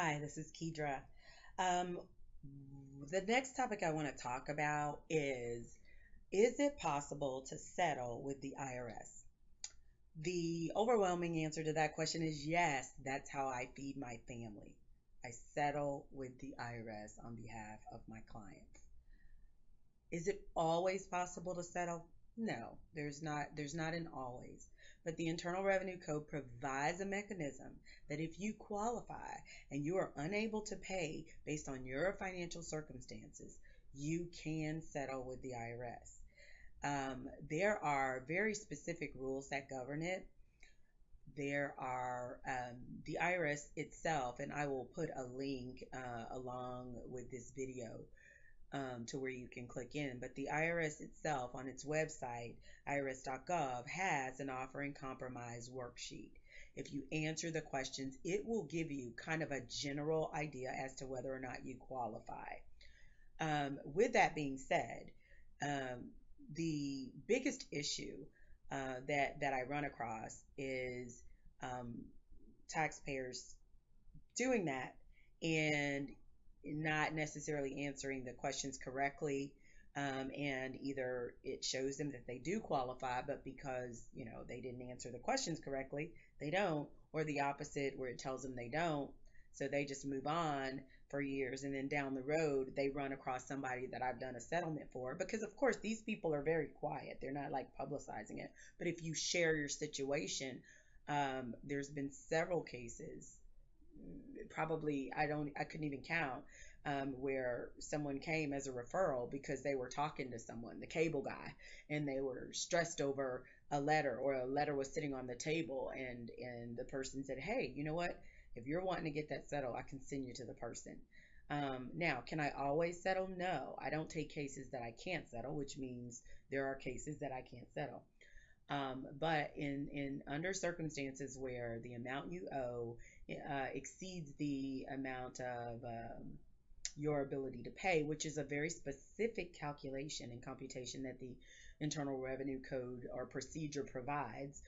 Hi, this is Kedra. The next topic I want to talk about is it possible to settle with the IRS? The overwhelming answer to that question is yes. That's how I feed my family. I settle with the IRS on behalf of my clients. Is it always possible to settle? No, there's not an always. But the Internal Revenue Code provides a mechanism that if you qualify and you are unable to pay based on your financial circumstances, you can settle with the IRS. There are very specific rules that govern it. There are the IRS itself, and I will put a link along with this video to where you can click in. But the IRS itself on its website, irs.gov, has an offer and compromise worksheet. If you answer the questions, it will give you kind of a general idea as to whether or not you qualify. With that being said, the biggest issue that I run across is taxpayers doing that and not necessarily answering the questions correctly. And either it shows them that they do qualify, but because they didn't answer the questions correctly, they don't, or the opposite, where it tells them they don't, so they just move on for years, and then down the road they run across somebody that I've done a settlement for, because of course these people are very quiet, they're not like publicizing it. But if you share your situation, there's been several cases, probably I couldn't even count, where someone came as a referral because they were talking to someone, the cable guy, and they were stressed over a letter, or a letter was sitting on the table, and the person said, hey, you know what, if you're wanting to get that settled, I can send you to the person. Now, can I always settle? No, I don't take cases that I can't settle, which means there are cases that I can't settle. But in under circumstances where the amount you owe exceeds the amount of your ability to pay, which is a very specific calculation and computation that the Internal Revenue Code or procedure provides,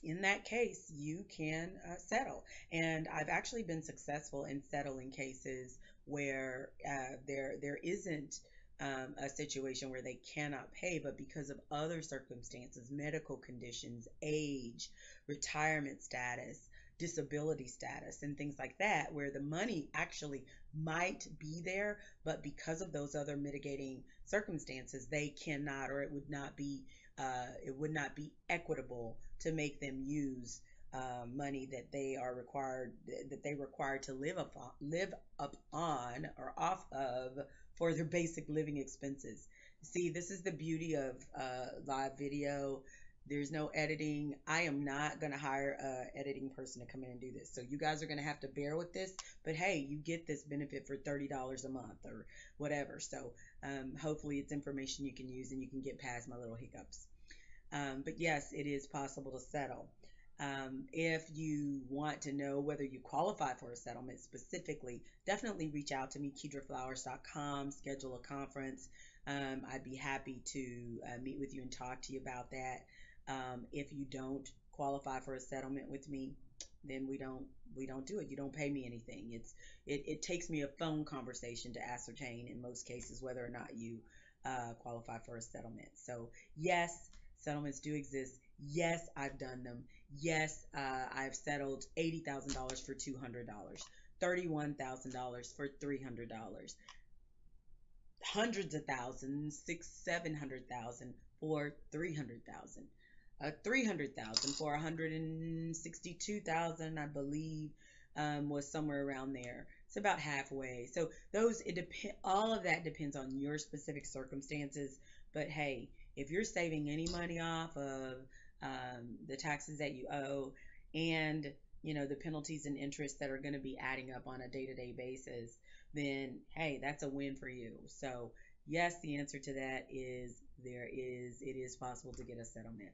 in that case, you can settle. And I've actually been successful in settling cases where there isn't a situation where they cannot pay, but because of other circumstances, medical conditions, age, retirement status, disability status, and things like that, where the money actually might be there, but because of those other mitigating circumstances, they cannot, or it would not be equitable to make them use money that they are required to live up on or off of for their basic living expenses. See, this is the beauty of live video. There's no editing. I am not going to hire a editing person to come in and do this. So you guys are going to have to bear with this. But hey, you get this benefit for $30 a month or whatever. So hopefully it's information you can use and you can get past my little hiccups. But yes, it is possible to settle. If you want to know whether you qualify for a settlement specifically, definitely reach out to me, KedraFlowers.com, schedule a conference. I'd be happy to meet with you and talk to you about that. If you don't qualify for a settlement with me, then we don't do it. You don't pay me anything. It takes me a phone conversation to ascertain in most cases whether or not you qualify for a settlement. So yes, settlements do exist. Yes, I've done them. Yes, I've settled $80,000 for $200, $31,000 for $300, hundreds of thousands, 700,000 for 300,000, 300,000 for 162,000, I believe, was somewhere around there. It's about halfway. So all of that depends on your specific circumstances. But hey, if you're saving any money off of the taxes that you owe, and the penalties and interest that are going to be adding up on a day-to-day basis, then hey, that's a win for you. So yes, the answer to that is it is possible to get a settlement.